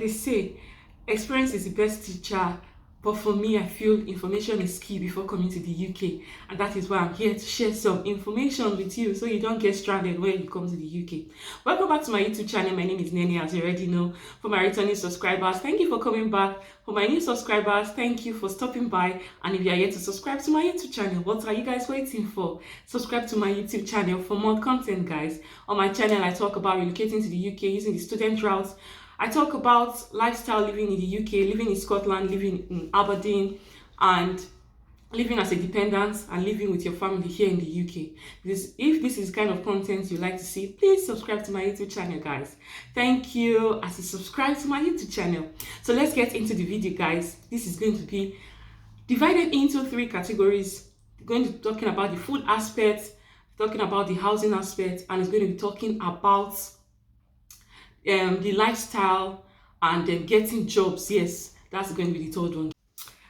they say experience is the best teacher, but for me, I feel information is key before coming to the UK, and that is why I'm here to share some information with you so you don't get stranded when you come to the UK. Welcome back to my YouTube channel. My name is Nene, as you already know. For my returning subscribers, thank you for coming back. For my new subscribers, thank you for stopping by. And if you are yet to subscribe to my YouTube channel, what are you guys waiting for? Subscribe to my YouTube channel for more content, guys. On my channel, I talk about relocating to the UK using the student route. I talk about lifestyle living in the UK, living in Scotland, living in Aberdeen, and living as a dependent and living with your family here in the UK. If this is kind of content you like to see, please subscribe to my YouTube channel, guys. Thank you as you subscribe to my YouTube channel. So let's get into the video, guys. This is going to be divided into 3 categories. We're going to be talking about the food aspect, talking about the housing aspect, and it's going to be talking about the lifestyle and then getting jobs. Yes, that's going to be the 3rd one.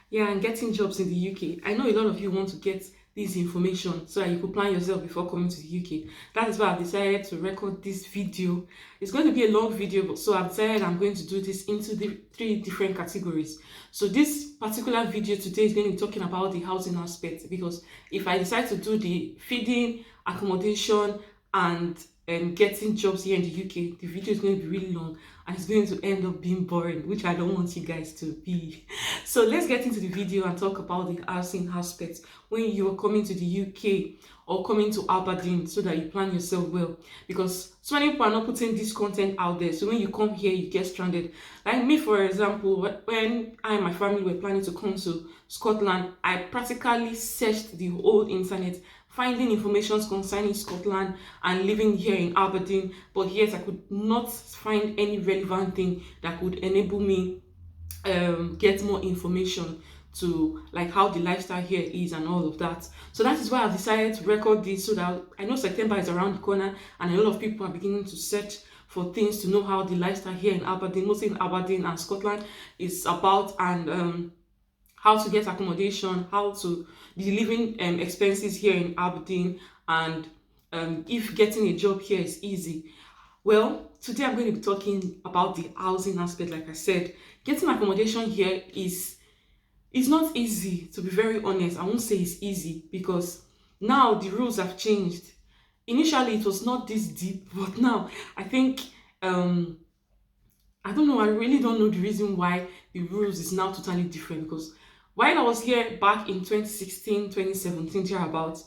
Yeah, and getting jobs in the UK. I know a lot of you want to get this information so that you could plan yourself before coming to the UK. That is why I've decided to record this video. It's going to be a long video, so I've decided I'm going to do this into the 3 different categories. So this particular video today is going to be talking about the housing aspect, because if I decide to do the feeding, accommodation, and getting jobs here in the UK, the video is going to be really long and it's going to end up being boring, which I don't want you guys to be. So let's get into the video and talk about the housing aspect when you are coming to the UK or coming to Aberdeen, so that you plan yourself well, because so many people are not putting this content out there. So when you come here, you get stranded. Like me, for example, when I and my family were planning to come to Scotland, I practically searched the whole internet, finding information concerning Scotland and living here in Aberdeen, but yet I could not find any relevant thing that could enable me get more information to like how the lifestyle here is and all of that. So that is why I've decided to record this, so that I know September is around the corner and a lot of people are beginning to search for things to know how the lifestyle here in Aberdeen, mostly in Aberdeen and Scotland, is about, and how to get accommodation, how to the living expenses here in Aberdeen, and if getting a job here is easy. Well, today I'm going to be talking about the housing aspect. Like I said, getting accommodation here is not easy, to be very honest. I won't say it's easy, because now the rules have changed. Initially, it was not this deep, but now I think I don't know. I really don't know the reason why the rules is now totally different, because while I was here back in 2016, 2017, thereabouts,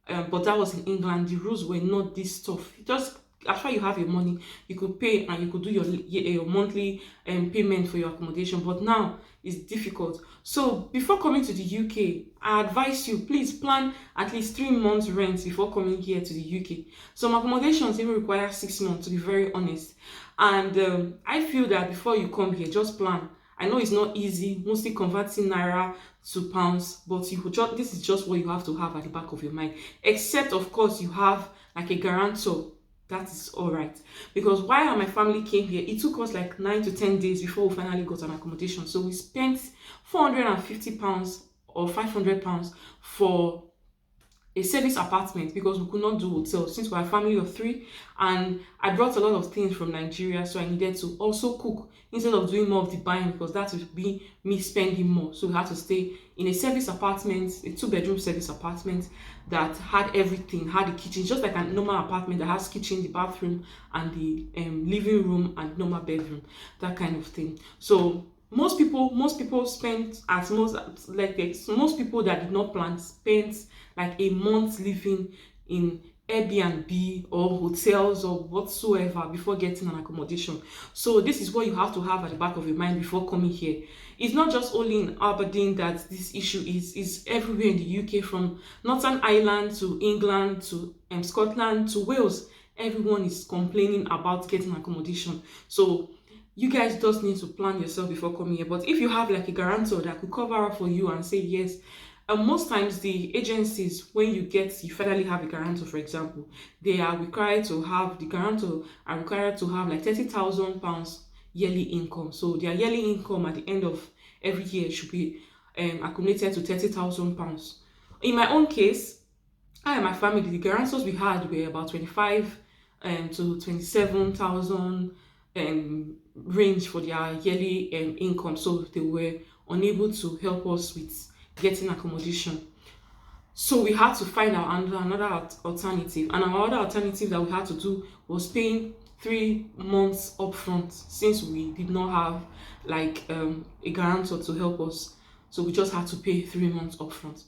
but that was in England, the rules were not this tough. Just after you have your money, you could pay and you could do your monthly payment for your accommodation. But now it's difficult. So before coming to the UK, I advise you, please plan at least 3 months rent before coming here to the UK. Some accommodations even require 6 months, to be very honest. And I feel that before you come here, just plan. I know it's not easy, mostly converting naira to pounds, but this is just what you have to have at the back of your mind. Except, of course, you have like a guarantor. That is all right. Because while my family came here, it took us like 9 to 10 days before we finally got an accommodation. So we spent £450 or £500 for a service apartment, because we could not do hotels since we're a family of 3, and I brought a lot of things from Nigeria, so I needed to also cook instead of doing more of the buying, because that would be me spending more. So we had to stay in a service apartment, a 2-bedroom service apartment that had everything, had a kitchen, just like a normal apartment that has kitchen, the bathroom, and the living room and normal bedroom, that kind of thing. So most people spent most people that did not plan spent like a month living in Airbnb or hotels or whatsoever before getting an accommodation. So this is what you have to have at the back of your mind before coming here. It's not just only in Aberdeen that this issue is everywhere in the UK, from Northern Ireland to England to Scotland to Wales. Everyone is complaining about getting accommodation. So you guys just need to plan yourself before coming here. But if you have like a guarantor that could cover up for you and say yes, most times the agencies, when you finally have a guarantor, for example, they are required to have, the guarantor are required to have like £30,000 yearly income. So their yearly income at the end of every year should be accumulated to £30,000. In my own case, I and my family, the guarantors we had were about 25 to 27,000 range for their yearly income, so they were unable to help us with getting accommodation. So we had to find out another alternative, and our other alternative that we had to do was paying 3 months upfront, since we did not have like a guarantor to help us. So we just had to pay 3 months upfront.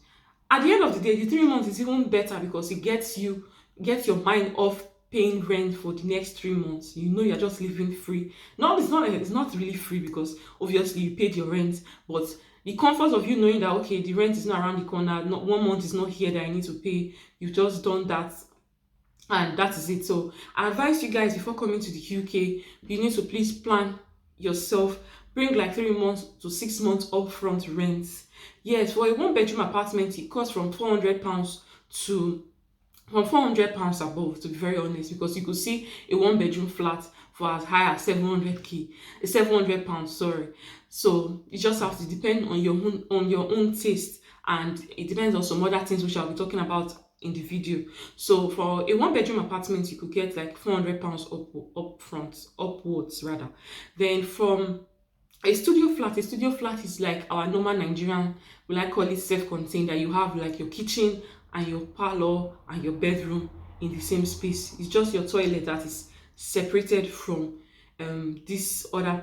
At the end of the day, the 3 months is even better because it gets your mind off paying rent for the next 3 months. You know, you're just living free. No, it's not really free, because obviously you paid your rent, but the comfort of you knowing that, okay, the rent is not around the corner, not 1 month is not here that I need to pay, you've just done that, and that is it. So I advise you guys, before coming to the UK, you need to please plan yourself. Bring like 3 months to 6 months upfront rent. Yes, for a 1 bedroom apartment, it costs from £400 to £400 above, to be very honest, because you could see a 1 bedroom flat for as high as 700 pounds, sorry. So it just has to depend on your own taste, and it depends on some other things which I'll be talking about in the video. So for a 1 bedroom apartment, you could get like £400 upwards rather. Then from a studio flat is like our normal Nigerian, we like call it self-contained, that you have like your kitchen and your parlor and your bedroom in the same space. It's just your toilet that is separated from these other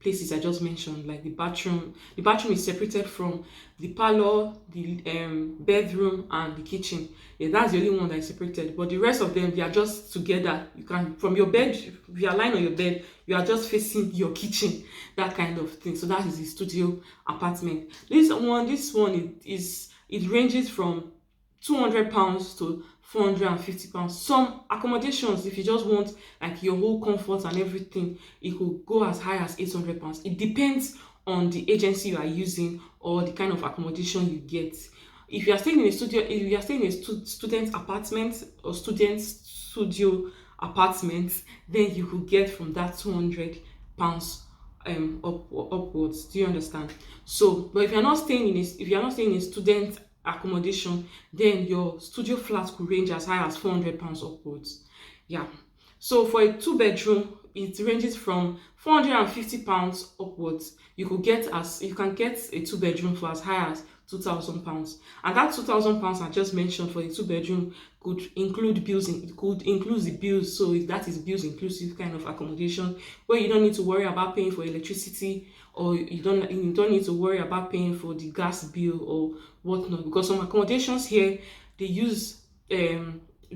places I just mentioned, like the bathroom. The bathroom is separated from the parlor, the bedroom, and the kitchen. Yeah, that's the only one that is separated. But the rest of them, they are just together. You can, from your bed, if you are lying on your bed, you are just facing your kitchen, that kind of thing. So that is the studio apartment. This one it ranges from £200 to £450. Some accommodations, if you just want like your whole comfort and everything, it could go as high as £800. It depends on the agency you are using or the kind of accommodation you get. If you are staying in a student apartment or student studio apartment, then you could get from that £200 upwards. Do you understand? So, but if you're not staying in a student accommodation, then your studio flat could range as high as £400 upwards. Yeah. So for a 2 bedroom, it ranges from £450 upwards. You can get a 2 bedroom for as high as £2,000, and that £2,000 I just mentioned for a 2 bedroom could include bills. It could include the bills, so that is bills inclusive kind of accommodation, where you don't need to worry about paying for electricity, or you don't need to worry about paying for the gas bill or whatnot, because some accommodations here, they use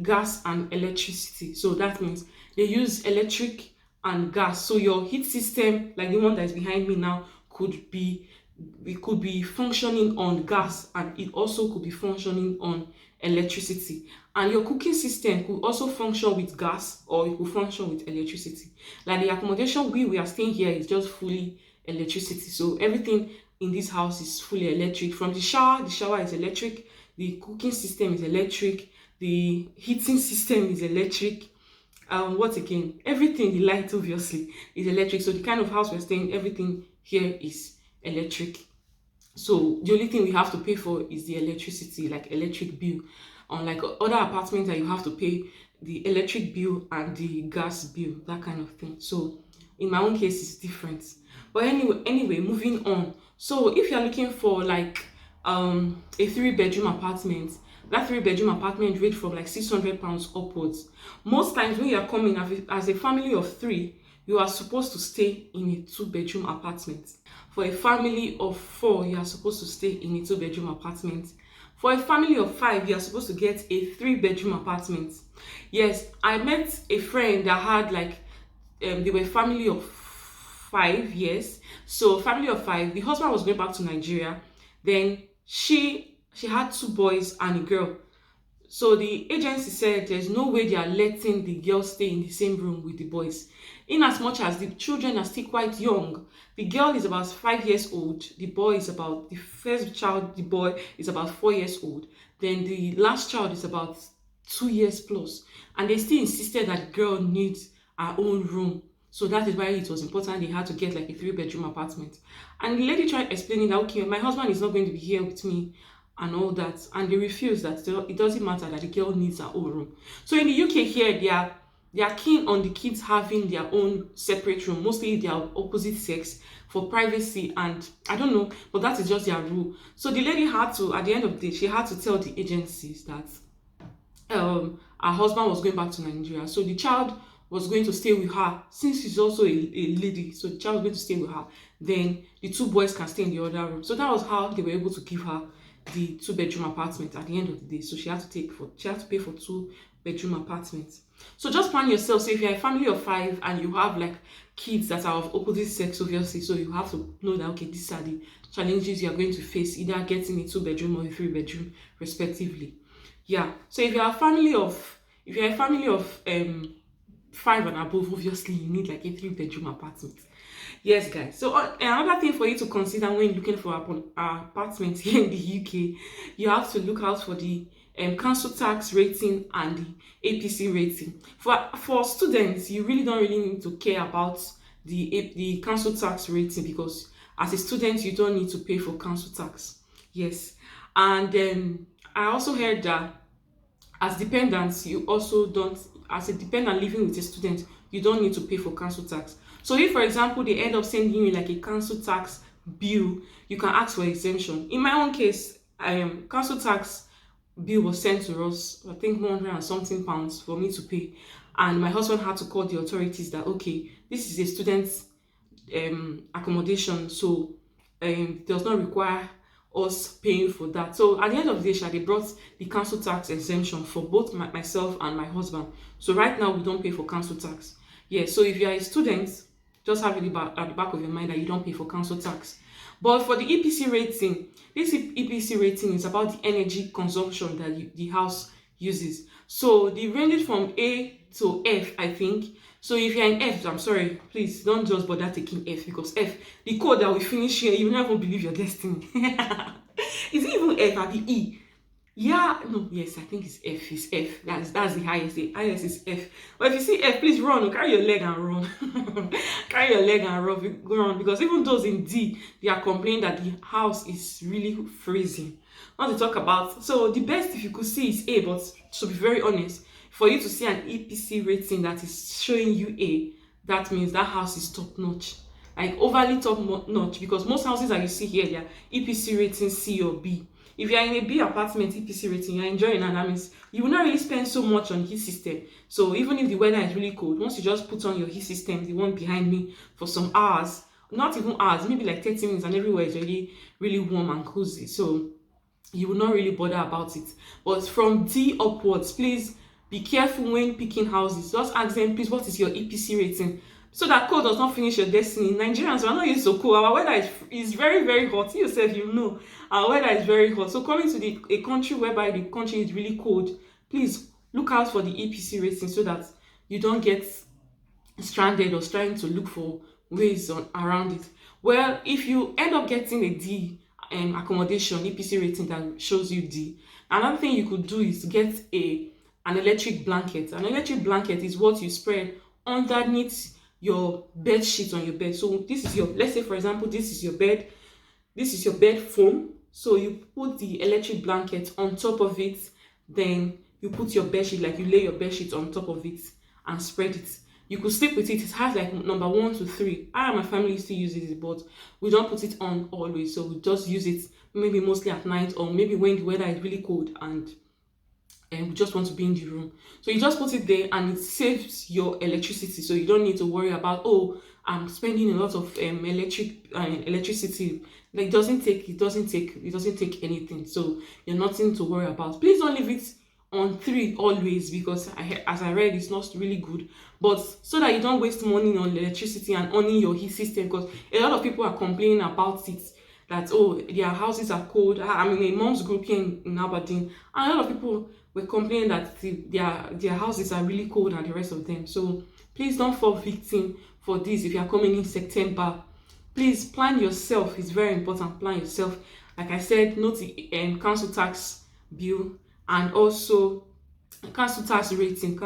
gas and electricity. So that means they use electric and gas. So your heat system, like the one that is behind me now, could be functioning on gas, and it also could be functioning on electricity. And your cooking system could also function with gas, or it could function with electricity. Like the accommodation we are staying here is just fully electricity. So everything in this house is fully electric. From the shower is electric, the cooking system is electric, the heating system is electric. What again? Everything, the light obviously is electric. So the kind of house we're staying, everything here is electric. So the only thing we have to pay for is the electricity, like electric bill. Unlike other apartments that you have to pay the electric bill and the gas bill, that kind of thing. So in my own case, it's different. But anyway, moving on. So if you're looking for like a 3 bedroom apartment, that 3 bedroom apartment rate from like £600 upwards. Most times when you are coming as a family of 3, you are supposed to stay in a 2 bedroom apartment. For a family of 4, you are supposed to stay in a 2 bedroom apartment. For a family of 5, you are supposed to get a 3 bedroom apartment. Yes, I met a friend that had like they were a family of 5. Yes, so family of 5. The husband was going back to Nigeria. Then she had 2 boys and a girl. So the agency said there's no way they are letting the girl stay in the same room with the boys, in as much as the children are still quite young. The girl is about 5 years old. The first child, the boy, is about 4 years old. Then the last child is about 2 years plus. And they still insisted that the girl needs her own room. So that is why it was important they had to get like a 3 bedroom apartment. And the lady tried explaining that, okay, my husband is not going to be here with me and all that. And they refused that. It doesn't matter, that the girl needs her own room. So in the UK here, they are keen on the kids having their own separate room, mostly their opposite sex, for privacy. And I don't know, but that is just their rule. So the lady had to, at the end of the day, she had to tell the agencies that her husband was going back to Nigeria. So the child was going to stay with her, since she's also a lady. So the child was going to stay with her. Then the two boys can stay in the other room. So that was how they were able to give her the 2-bedroom apartment at the end of the day. So she had to pay for 2-bedroom apartments. So just plan yourself. So if you're a family of 5 and you have like kids that are of opposite sex, obviously, so you have to know that, okay, these are the challenges you are going to face, either getting a 2-bedroom or a 3-bedroom respectively. Yeah. So if you're a family of 5 and above, obviously you need like a 3-bedroom apartment. Yes, guys. So another thing for you to consider when looking for an apartment here in the UK, you have to look out for the council tax rating and the APC rating. For students, you really don't need to care about the council tax rating, because as a student you don't need to pay for council tax. Yes. And I also heard that as dependents, you also don't, as a dependent living with a student, you don't need to pay for council tax. So if, for example, they end up sending you like a council tax bill, you can ask for exemption. In my own case, council tax bill was sent to us, I think 100 and something pounds for me to pay. And my husband had to call the authorities that, okay, this is a student's accommodation, so it does not require us paying for that. So at the end of the day, they brought the council tax exemption for both myself and my husband. So right now we don't pay for council tax. Yeah, so if you are a student, just have it at the back of your mind that you don't pay for council tax. But for the EPC rating, this EPC rating is about the energy consumption that the house uses. So they range from A to F, I think. So if you're in F, I'm sorry, please don't just bother taking F, because F, the code that we finish here, you will never believe your destiny. Is it even F? I'll E. Yeah, no, yes, I think it's F. It's F. That's the highest. The highest is F. But if you see F, please run. Carry your leg and run. Carry your leg and run. Because even those in D, they are complaining that the house is really freezing. Not to talk about. So the best, if you could see, is A. But to be very honest, for you to see an EPC rating that is showing you A, that means that house is top notch. Like overly top notch. Because most houses that you see here, they are EPC rating C or B. If you are in a B apartment EPC rating, you're enjoying, and that means you will not really spend so much on heat system. So even if the weather is really cold, once you just put on your heat system, the one behind me, for some hours, not even hours, maybe like 30 minutes, and everywhere is really, really warm and cozy. So you will not really bother about it. But from D upwards, please be careful when picking houses. Just ask them, please, what is your EPC rating? So that cold does not finish your destiny. Nigerians, we are not used to cold. Our weather is very, very hot. You yourself, you know, our weather is very hot. So coming to a country whereby the country is really cold, please look out for the EPC rating so that you don't get stranded or trying to look for ways around it. Well, if you end up getting a D accommodation EPC rating that shows you D, another thing you could do is to get an electric blanket. An electric blanket is what you spread underneath your bed sheet on your bed. So this is your, let's say for example, this is your bed foam. So you put the electric blanket on top of it, then you put your bed sheet, like you lay your bed sheet on top of it and spread it. You could sleep with it. It has like number 1 to 3. I and my family still use it, but we don't put it on always. So we just use it maybe mostly at night, or maybe when the weather is really cold and we just want to be in the room. So you just put it there and it saves your electricity. So you don't need to worry about, oh, I'm spending a lot of electricity. Like it doesn't take anything. So you're nothing to worry about. Please don't leave it on 3 always, because as I read, it's not really good. But so that you don't waste money on electricity and owning your heat system, because a lot of people are complaining about it, that oh, their houses are cold. I'm in a mom's group here in Aberdeen, and a lot of people were complaining that their houses are really cold and the rest of them. So please don't fall victim for this. If you are coming in September, please plan yourself. It's very important. Plan yourself. Like I said, note the council tax bill and also council tax rating.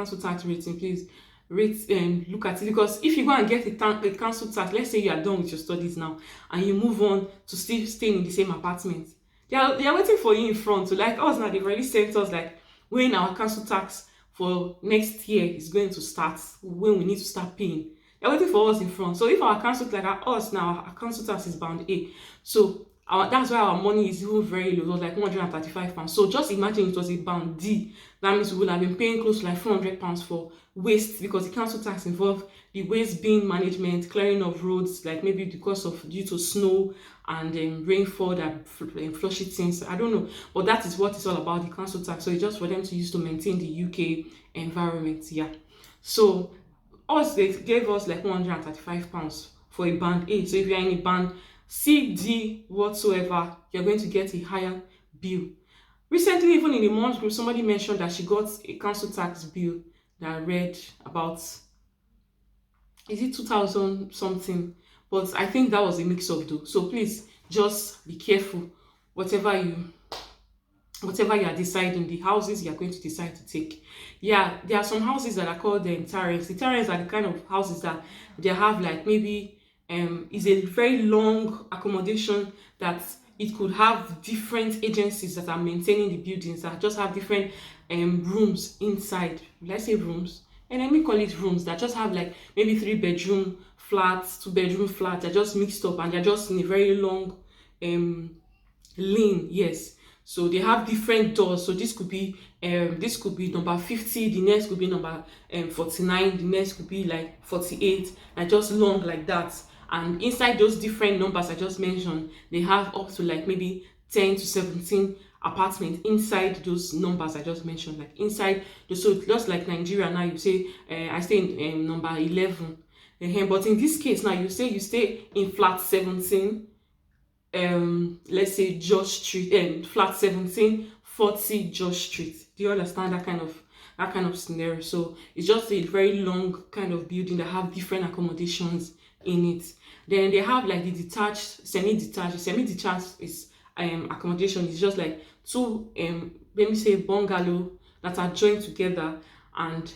Please look at it, because if you go and get a council tax, let's say you are done with your studies now and you move on to still staying in the same apartment, they are waiting for you in front. So like us now, they've already sent us like weighing our council tax for next year is going to start, when we need to start paying. They're waiting for us in front. So if our council, like us now, our council tax is bound A. So that's why our money is even very low. It was like £135. So just imagine it was a bound D. That means we would have been paying close to like £400 for waste, because the council tax involved the waste bin management, clearing of roads, like maybe because of due to snow and rainfall that flush it things. I don't know, but that is what it's all about, the council tax. So it's just for them to use to maintain the UK environment. Yeah. So they gave us like £135 for a band A. So if you're in a band C, D, whatsoever, you're going to get a higher bill. Recently, even in the mom's group, somebody mentioned that she got a council tax bill that read about, is it 2000 something? But I think that was a mix up though. So please just be careful, whatever you are deciding, the houses you are going to decide to take. Yeah, there are some houses that are called terraces. The terraces are the kind of houses that they have like maybe is a very long accommodation that it could have different agencies that are maintaining the buildings, that just have different rooms inside. Let's say rooms, and let me call it rooms, that just have like maybe 3-bedroom flats, 2-bedroom flats. They're just mixed up and they're just in a very long lane. Yes. So they have different doors. So this could be number 50, the next could be number 49, the next could be like 48, and just long like that. And inside those different numbers I just mentioned, they have up to like maybe 10 to 17 apartments inside those numbers I just mentioned, like inside. So just like Nigeria now, you say I stay in number 11, but in this case now you say you stay in flat 17, let's say George Street, flat 17, 40 George Street. Do you understand that kind of scenario? So it's just a very long kind of building that have different accommodations in it. Then they have like the detached, semi-detached. The semi-detached is accommodation is just like two let me say bungalow that are joined together and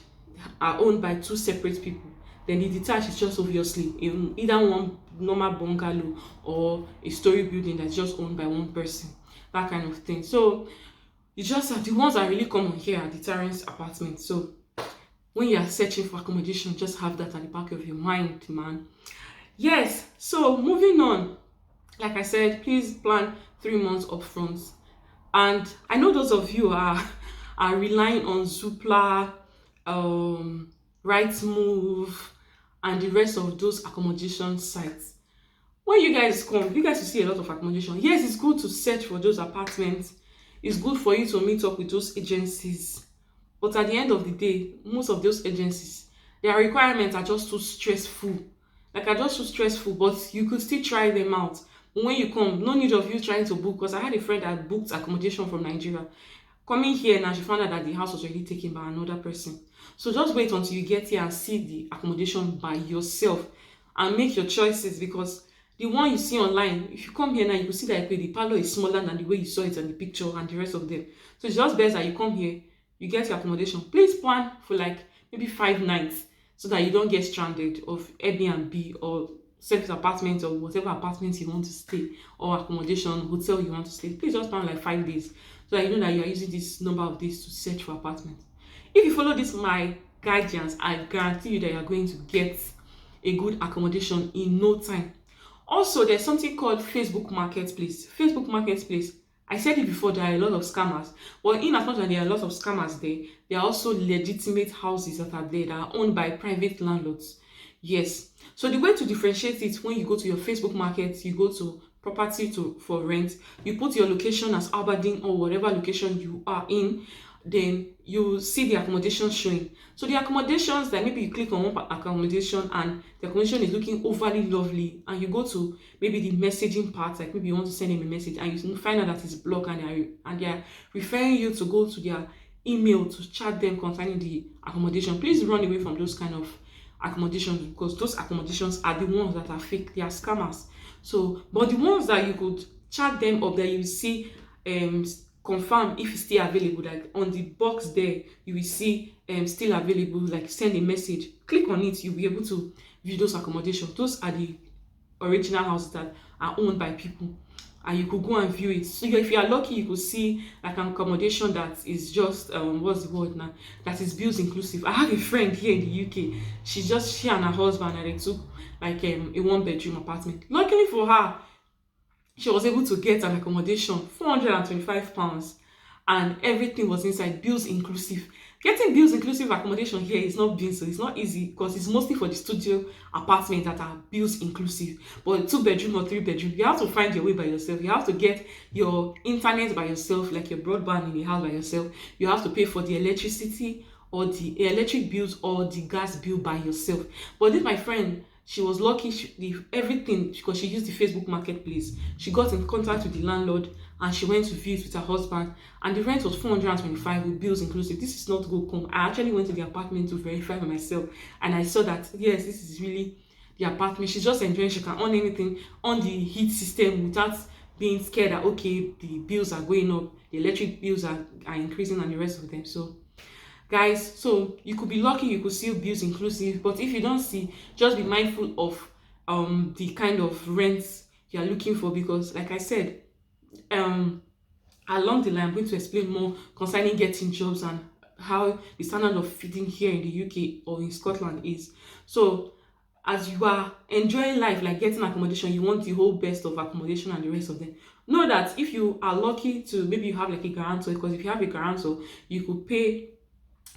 are owned by two separate people. Then the detached is just obviously either one normal bungalow or a story building that's just owned by one person, that kind of thing. So it's just the ones that really common here are the terrace apartments. So when you are searching for accommodation, just have that at the back of your mind, man. Yes. So moving on, like I said, please plan 3 months upfront. And I know those of you are relying on Zoopla, Rightmove, and the rest of those accommodation sites. When you guys come, you guys will see a lot of accommodation. Yes, it's good to search for those apartments. It's good for you to meet up with those agencies. But at the end of the day, most of those agencies, their requirements are just too stressful. But you could still try them out. When you come, no need of you trying to book, because I had a friend that booked accommodation from Nigeria. Coming here now, she found out that the house was already taken by another person. So just wait until you get here and see the accommodation by yourself and make your choices, because the one you see online, if you come here now, you will see that the parlor is smaller than the way you saw it in the picture and the rest of them. So it's just best that you come here, you get your accommodation. Please plan for like maybe 5 nights so that you don't get stranded of Airbnb or service apartment or whatever apartment you want to stay, or accommodation, hotel you want to stay. Please just plan like 5 days so that you know that you are using this number of days to search for apartments. If you follow my guidance, I guarantee you that you are going to get a good accommodation in no time. Also, there's something called Facebook Marketplace. Facebook Marketplace, I said it before, there are a lot of scammers. But in as much as there are a lot of scammers there are also legitimate houses that are there that are owned by private landlords. Yes. So the way to differentiate it, when you go to your Facebook Market, you go to property for rent, you put your location as Aberdeen or whatever location you are in, then you see the accommodation showing. So the accommodations that maybe you click on one accommodation and the accommodation is looking overly lovely, and you go to maybe the messaging part, like maybe you want to send them a message and you find out that it's blocked, and they are referring you to go to their email to chat them concerning the accommodation. Please run away from those kind of accommodations, because those accommodations are the ones that are fake. They are scammers. So, but the ones that you could chat them up, that you see confirm if it's still available, like on the box there you will see still available, like send a message, click on it, you'll be able to view those accommodations. Those are the original houses that are owned by people. and you could go and view it. So if you are lucky, you could see like an accommodation that is just what's the word now, that is bills inclusive. I have a friend here in the UK. She and her husband, and they took like a 1 bedroom apartment. Luckily for her, she was able to get an accommodation, £425, and everything was inside, bills inclusive. Getting bills inclusive accommodation here is not being so, it's not easy, because it's mostly for the studio apartments that are bills inclusive. But 2 bedroom or 3 bedroom, you have to find your way by yourself. You have to get your internet by yourself, like your broadband in the house by yourself. You have to pay for the electricity or the electric bills or the gas bill by yourself. But this my friend, she was lucky, everything, because she used the Facebook marketplace. She got in contact with the landlord and she went to view it with her husband, and the rent was 425 with bills inclusive. This is not go come. I actually went to the apartment to verify for myself, and I saw that yes, this is really the apartment. She's just enjoying. She can on anything, on the heat system without being scared that okay, the bills are going up, the electric bills are increasing, and the rest of them. So guys, so you could be lucky, you could see bills inclusive, but if you don't see, just be mindful of the kind of rents you are looking for, because like I said, along the line I'm going to explain more concerning getting jobs and how the standard of feeding here in the UK or in Scotland is. So as you are enjoying life, like getting accommodation, you want the whole best of accommodation and the rest of them. Know that if you are lucky to, maybe you have like a guarantor, because if you have a guarantor, you could pay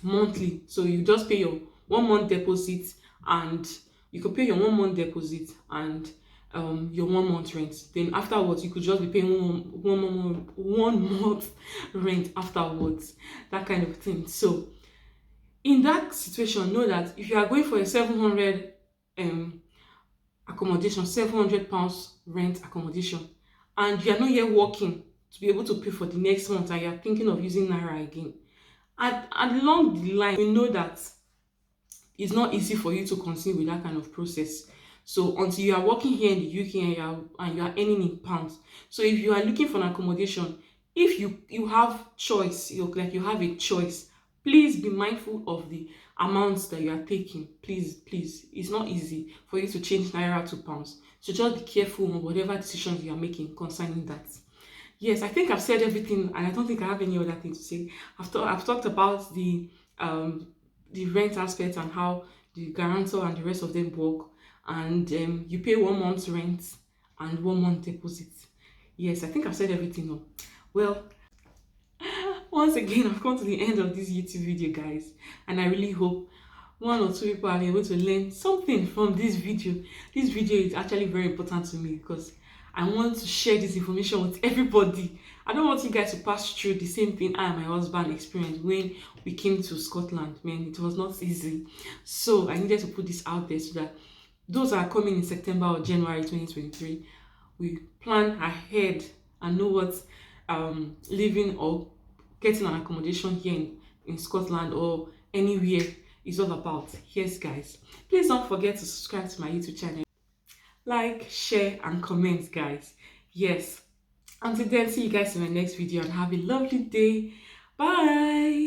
monthly. So you just pay your 1 month deposit, and you could pay your 1 month deposit and your 1 month rent. Then afterwards, you could just be paying one month rent afterwards, that kind of thing. So in that situation, know that if you are going for a 700 accommodation, £700 rent accommodation, and you are not yet working to be able to pay for the next month, and you are thinking of using naira again, and along the line, we know that it's not easy for you to continue with that kind of process. So until you are working here in the UK and you are earning in pounds. So if you are looking for an accommodation, if you have choice, you have a choice, please be mindful of the amounts that you are taking. Please, it's not easy for you to change naira to pounds. So just be careful on whatever decisions you are making concerning that. Yes, I think I've said everything, and I don't think I have any other thing to say. I've talked about the rent aspect and how the guarantor and the rest of them work, and you pay 1 month's rent and 1 month deposit. Yes, I think I've said everything now. Well, once again, I've come to the end of this YouTube video, guys, and I really hope 1 or 2 people are able to learn something from this video. This video is actually very important to me because I want to share this information with everybody. I don't want you guys to pass through the same thing I and my husband experienced when we came to Scotland. Man, it was not easy. So I needed to put this out there so that those that are coming in September or January 2023, we plan ahead and know what living or getting an accommodation here in Scotland or anywhere is all about. Yes, guys. Please don't forget to subscribe to my YouTube channel. Like, share, and comment, guys. Yes. Until then, see you guys in my next video, and have a lovely day. Bye.